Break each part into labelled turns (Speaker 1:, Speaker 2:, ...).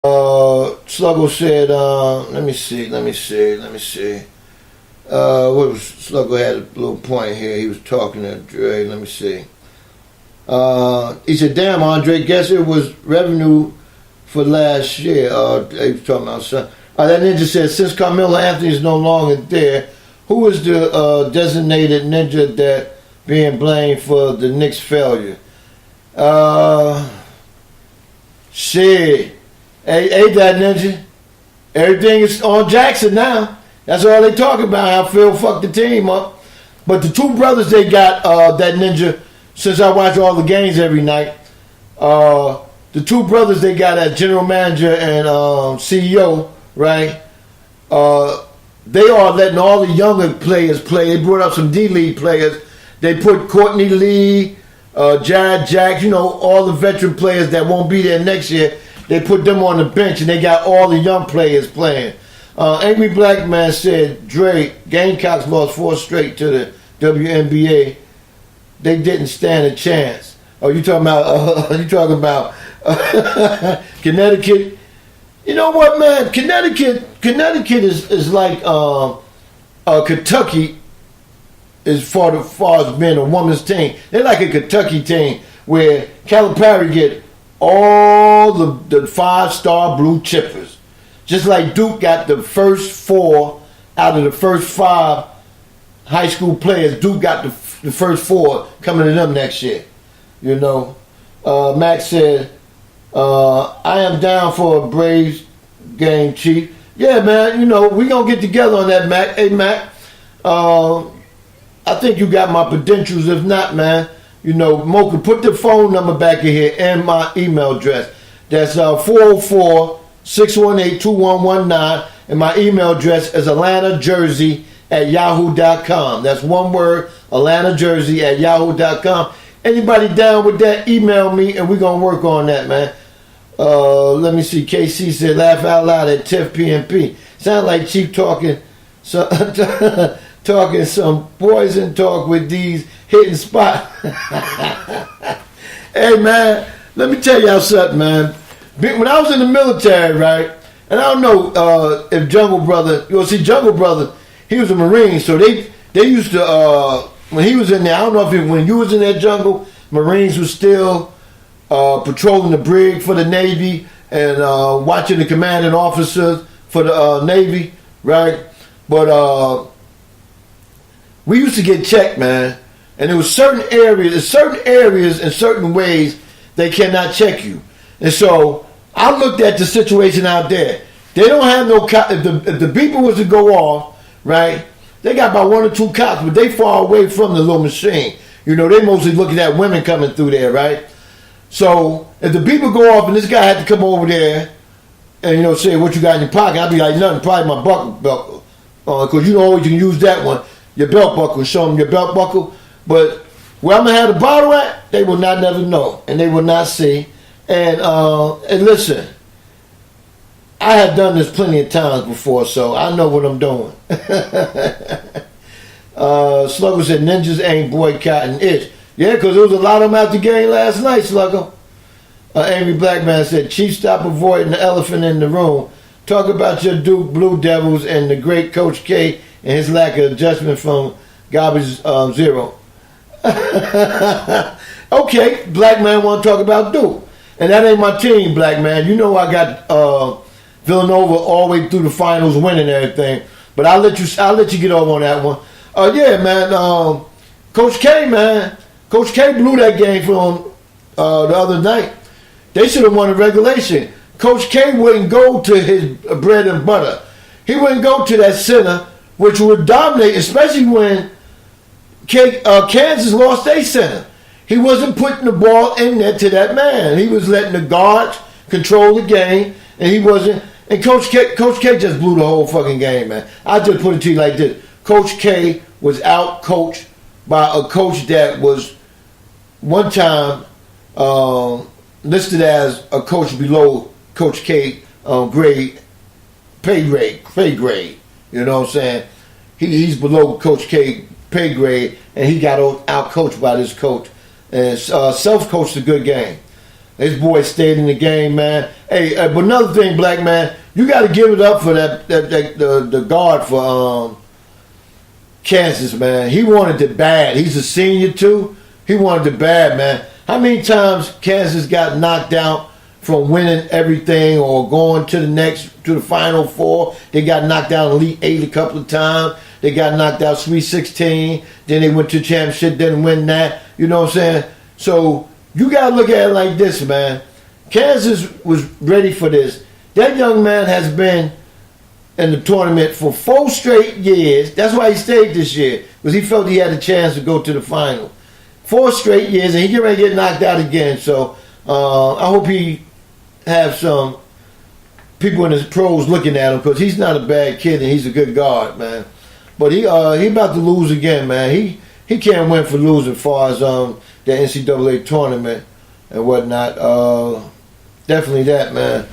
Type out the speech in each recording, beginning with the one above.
Speaker 1: Sluggo said, let me see. What was Sluggo had a little point here. He was talking to Dre. Let me see. He said, "Damn, Andre, guess it was revenue for last year." He was talking about something. That ninja said, "Since Carmelo Anthony is no longer there, who is the designated ninja that being blamed for the Knicks' failure?" Shit. Ain't that ninja? Everything is on Jackson now. That's all they talk about, how Phil fucked the team up. But the two brothers they got, that ninja, since I watch all the games every night, the two brothers they got as general manager and CEO, right? They are letting all the younger players play. They brought up some D-League players. They put Courtney Lee, Jared Jack, all the veteran players that won't be there next year. They put them on the bench, and they got all the young players playing. Angry Black Man said, "Dre, Gamecocks lost 4 straight to the WNBA. They didn't stand a chance." Oh, you talking about Connecticut? You know what, man? Connecticut is like Kentucky as far as being a woman's team. They're like a Kentucky team where Calipari get all the 5-star blue chippers. Just like Duke got the first 4 out of the first 5 high school players. Duke got the first 4 coming to them next year. Max said, "I am down for a Braves game, Chief." Yeah, man, we going to get together on that, Mac. Hey, Mac, I think you got my credentials. If not, man, Mocha, put the phone number back in here and my email address. That's 404-618-2119. And my email address is AtlantaJersey@yahoo.com. That's one word, AtlantaJersey@yahoo.com. Anybody down with that, email me and we're going to work on that, man. Let me see. KC said, "Laugh out loud at TIFF PNP." Sound like Chief talking talking some poison talk with these hitting spots. Hey, man, let me tell y'all something, man. When I was in the military, right, and I don't know if Jungle Brother, Jungle Brother, he was a Marine, so they used to, when he was in there, I don't know if when you was in that jungle, Marines was still patrolling the brig for the Navy and watching the commanding officers for the Navy, right? But we used to get checked, man. And there was certain areas in certain ways they cannot check you. And so I looked at the situation out there. They don't have no cops. If the beeper was to go off, right, they got about 1 or 2 cops, but they far away from the little machine. They mostly looking at women coming through there, right? So if the beeper go off and this guy had to come over there and, say, "What you got in your pocket?" I'd be like, "Nothing, probably my buckle." Because you can use that one, your belt buckle, show them your belt buckle. But where I'm going to have the bottle at, they will not never know. And they will not see. And listen, I have done this plenty of times before, so I know what I'm doing. Sluggo said, "Ninjas ain't boycotting it." Yeah, because there was a lot of them at the game last night, Sluggo. Angry Black Man said, "Chief, stop avoiding the elephant in the room. Talk about your Duke Blue Devils and the great Coach K and his lack of adjustment from garbage zero." Okay, Black Man want to talk about Duke. And that ain't my team, Black Man. I got Villanova all the way through the finals winning everything. But I'll let you get over on that one. Yeah, man. Coach K, man. Coach K blew that game for him the other night. They should have won the regulation. Coach K wouldn't go to his bread and butter. He wouldn't go to that center, which would dominate, especially when Kansas lost their center. He wasn't putting the ball in there to that man. He was letting the guards control the game, and he wasn't. And Coach K just blew the whole fucking game, man. I just put it to you like this: Coach K was out coached by a coach that was one time listed as a coach below Coach K pay grade. You know what I'm saying? He's below Coach K pay grade, and he got out coached by this coach and self-coached a good game. This boy stayed in the game, man. Hey, but another thing, black man, you got to give it up for the guard for Kansas, man. He wanted it bad. He's a senior too. He wanted it bad, man. How many times Kansas got knocked out from winning everything or going to the Final Four? They got knocked out in Elite Eight a couple of times. They got knocked out Sweet 16. Then they went to championship, didn't win that. You know what I'm saying? So you got to look at it like this, man. Kansas was ready for this. That young man has been in the tournament for 4 straight years. That's why he stayed this year, because he felt he had a chance to go to the final. 4 straight years, and he get ready to get knocked out again. So I hope he have some people in his pros looking at him, because he's not a bad kid and he's a good guard, man. But he about to lose again, man. He can't win for losing as far as the NCAA tournament and whatnot. Definitely that, man.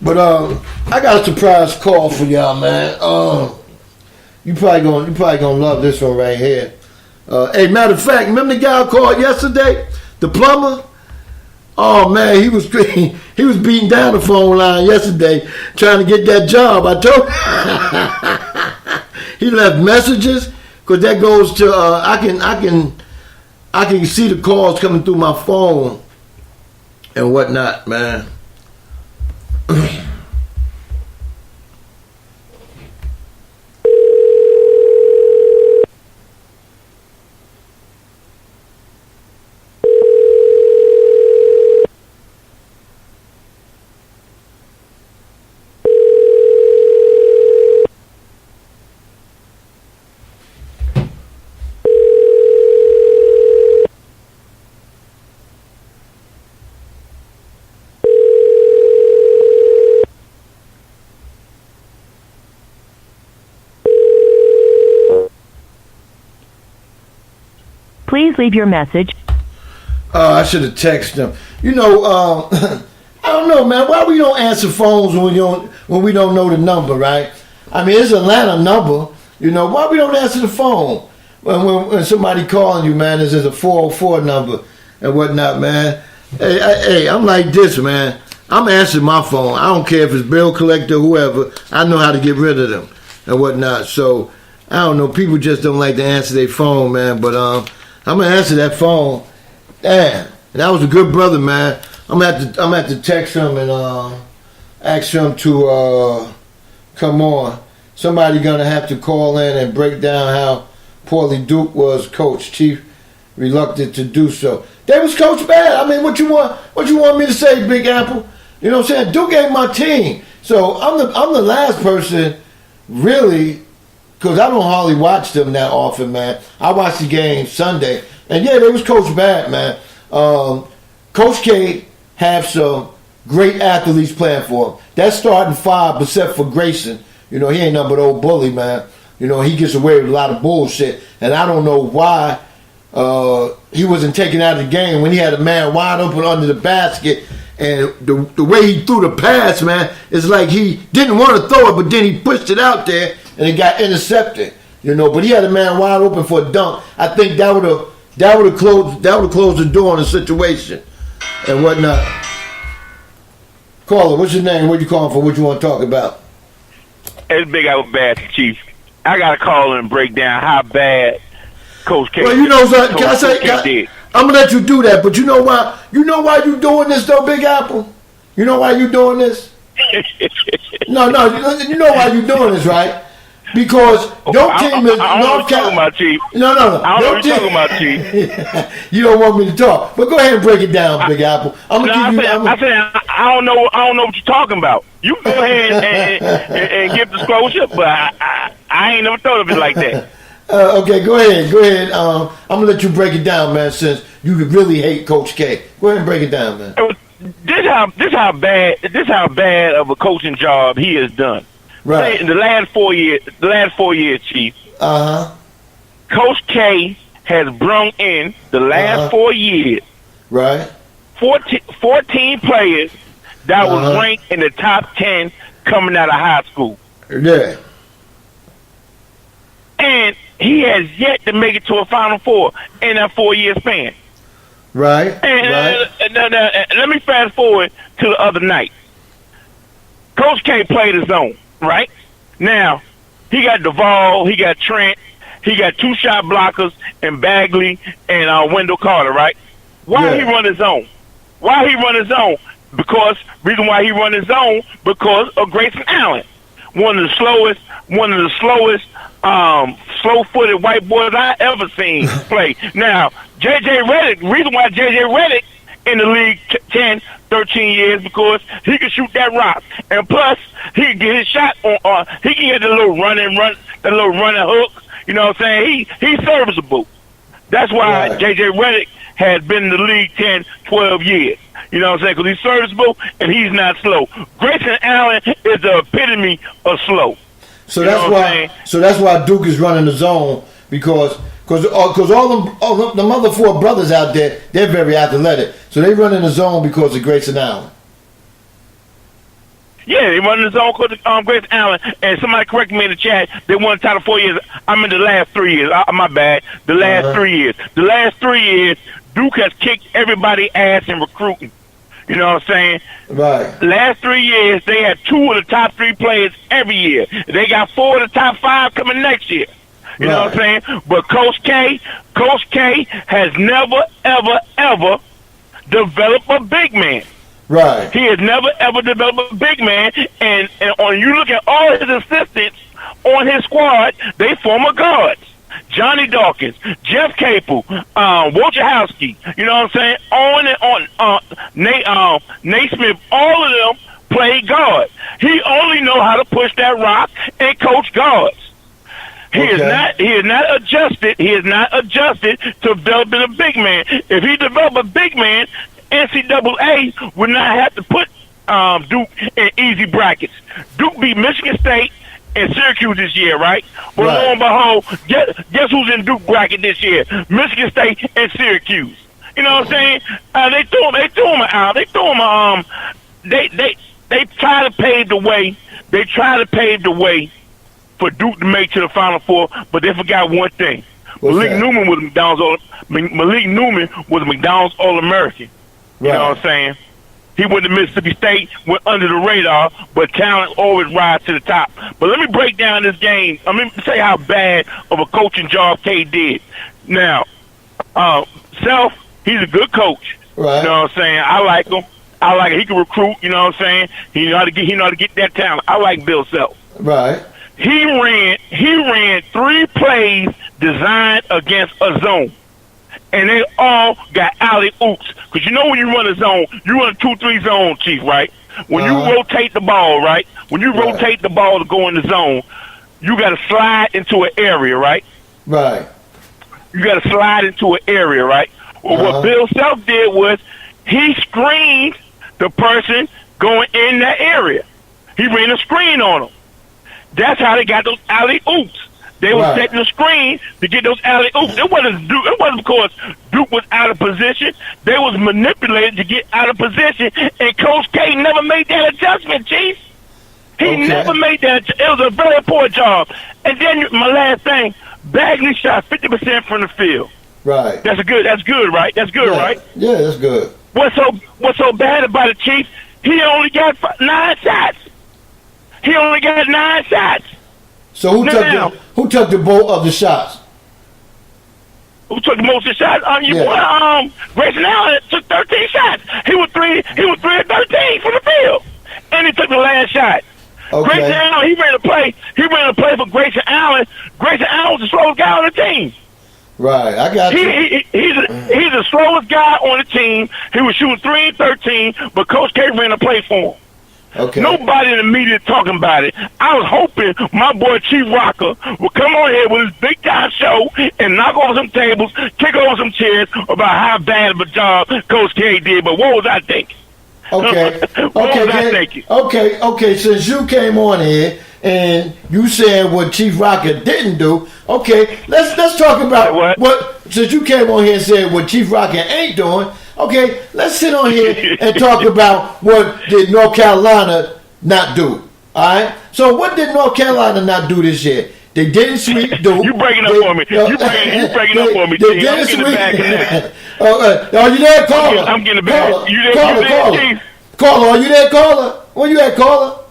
Speaker 1: But I got a surprise call for y'all, man. You probably gonna love this one right here. Hey, matter of fact, remember the guy I called yesterday, the plumber? Oh man, he was beating down the phone line yesterday trying to get that job. I told he left messages, because that goes to I can see the calls coming through my phone and whatnot, man.
Speaker 2: Please leave your message.
Speaker 1: I should have texted him. You know, I don't know, man. Why we don't answer phones when we don't know the number, right? I mean, it's an Atlanta number. You know, why we don't answer the phone when somebody calling you, man? This is a 404 number and whatnot, man. Hey, I'm like this, man. I'm answering my phone. I don't care if it's bill collector, whoever. I know how to get rid of them and whatnot. So I don't know. People just don't like to answer their phone, man. But I'm gonna answer that phone. Damn, that was a good brother, man. I'm gonna have to text him and ask him to come on. Somebody gonna have to call in and break down how poorly Duke was coached. Chief reluctant to do so. They was coached bad. I mean, what you want me to say, Big Apple? You know what I'm saying? Duke ain't my team. So I'm the last person, really, because I don't hardly watch them that often, man. I watched the game Sunday, and yeah, they was coached bad, man. Coach K have some great athletes playing for him. That's starting 5, except for Grayson. You know, he ain't nothing but old bully, man. You know, he gets away with a lot of bullshit, and I don't know why he wasn't taken out of the game when he had a man wide open under the basket. And the way he threw the pass, man, it's like he didn't want to throw it, but then he pushed it out there and it got intercepted. You know, but he had a man wide open for a dunk. I think that would have closed the door on the situation and whatnot. Caller, what's your name? What you calling for? What you want to talk about?
Speaker 3: It's Big Apple Bad Chief. I got to call and break down how bad Coach K.
Speaker 1: Well, you know something. Can I say? I'm gonna let you do that, but you know why? You know why you doing this though, Big Apple? You know why you doing this? No, you know why you doing this, right? Because your team is North Carolina. No.
Speaker 3: I don't know what you're talking about, Chief.
Speaker 1: You don't want me to talk, but go ahead and break it down, Big Apple.
Speaker 3: I said I don't know what you're talking about. You go ahead and give disclosure, but I ain't never thought of it like that.
Speaker 1: Okay, go ahead. I'm gonna let you break it down, man. Since you really hate Coach K, go ahead and break it down, man.
Speaker 3: This how bad of a coaching job he has done.
Speaker 1: Right.
Speaker 3: In the last 4 years, Chief. Coach K has brought in the last 4 years.
Speaker 1: Right.
Speaker 3: 14 players that was ranked in the top 10 coming out of high school.
Speaker 1: Yeah.
Speaker 3: And he has yet to make it to a Final Four in that 4 year span.
Speaker 1: Right.
Speaker 3: And let me fast forward to the other night. Coach K played his zone, right? Now, he got Duvall, he got Trent, he got 2 shot blockers and Bagley and Wendell Carter, right? Why he run his zone? Why he run his zone? Reason why he run his zone, because of Grayson Allen. One of the slowest, slow-footed white boys I ever seen play. Now, J.J. Redick, reason why J.J. Redick in the league 10, 13 years, because he can shoot that rock. And plus, he can get his shot on, he can get the little running hook. You know what I'm saying? He's serviceable. That's why J.J. Redick has been in the league 10, 12 years. You know what I'm saying? Because he's serviceable and he's not slow. Grayson Allen is the epitome of slow.
Speaker 1: So that's why Duke is running the zone, because all the other 4 brothers out there, they're very athletic. So they run in the zone because of Grayson Allen.
Speaker 3: Yeah, they run in the zone because of Grayson Allen. And somebody corrected me in the chat. They won the title 4 years. I'm in the last 3 years. My bad. The last 3 years. The last 3 years, Duke has kicked everybody's ass in recruiting. You know what I'm saying?
Speaker 1: Right.
Speaker 3: Last 3 years, they had 2 of the top 3 players every year. They got 4 of the top 5 coming next year. You know what I'm saying? But Coach K has never, ever, ever developed a big man.
Speaker 1: Right.
Speaker 3: He has never, ever developed a big man. And on you look at all his assistants on his squad, they former guards. Johnny Dawkins, Jeff Capel, Wojciechowski, you know what I'm saying? On and on, Nate Smith, all of them play guard. He only know how to push that rock and coach guards. He is not adjusted to developing a big man. If he developed a big man, NCAA would not have to put Duke in easy brackets. Duke beat Michigan State and Syracuse this year, right? But lo and behold, guess who's in Duke bracket this year? Michigan State and Syracuse. You know what I'm saying? They threw him out. They threw him. They try to pave the way. They try to pave the way for Duke to make to the Final Four, but they forgot one thing. Malik Newman was a McDonald's All-American. You know what I'm saying? He went to Mississippi State, went under the radar, but talent always rises to the top. But let me break down this game. Let me say how bad of a coaching job K did. Now, Self, he's a good coach.
Speaker 1: Right.
Speaker 3: You know what I'm saying? I like him. He can recruit. You know what I'm saying? He know how to get that talent. I like Bill Self.
Speaker 1: Right.
Speaker 3: He ran 3 plays designed against a zone. And they all got alley-oops. Because you know when you run a zone, you run a 2-3 zone, Chief, right? When you rotate the ball, right? When you rotate the ball to go in the zone, you got to slide into an area, right?
Speaker 1: Right.
Speaker 3: You got to slide into an area, right? Well, what Bill Self did was he screened the person going in that area. He ran a screen on them. That's how they got those alley-oops. They were setting the screen to get those alley-oops. It wasn't because Duke was out of position. They was manipulated to get out of position, and Coach K never made that adjustment, Chief. He never made that. It was a very poor job. And then my last thing, Bagley shot 50% from the field.
Speaker 1: Right.
Speaker 3: That's good, right? That's good, right?
Speaker 1: Yeah, that's good.
Speaker 3: What's so bad about it, Chief? He only got 9 shots. He only got 9 shots.
Speaker 1: So who took the bulk of the shots?
Speaker 3: Who took the most of the shots? Grayson Allen took 13 shots. He was 3 of 13 from the field, and he took the last shot. Okay. Grayson Allen, he ran a play for Grayson Allen. Grayson Allen was the slowest guy on the team.
Speaker 1: Right, I got you.
Speaker 3: He's the slowest guy on the team. He was shooting 3 and 13, but Coach K ran a play for him.
Speaker 1: Okay.
Speaker 3: Nobody in the media talking about it. I was hoping my boy Chief ROCKA would come on here with his big time show and knock over some tables, kick over some chairs about how bad of a job Coach K did. But what was I thinking?
Speaker 1: Okay.
Speaker 3: What was I thinking?
Speaker 1: Okay. Since you came on here and you said what Chief ROCKA didn't do, okay, let's talk about what. Since you came on here and said what Chief ROCKA ain't doing. Okay, let's sit on here and talk about what did North Carolina not do. All right? So what did North Carolina not do this year? They didn't sweep Duke.
Speaker 3: You breaking up for me. You breaking up for me,
Speaker 1: They
Speaker 3: Chief. I'm getting back in there.
Speaker 1: Are you there, caller?
Speaker 3: I'm getting back. You there,
Speaker 1: Caller,
Speaker 3: Chief?
Speaker 1: caller, are you there, caller? Where you at, caller?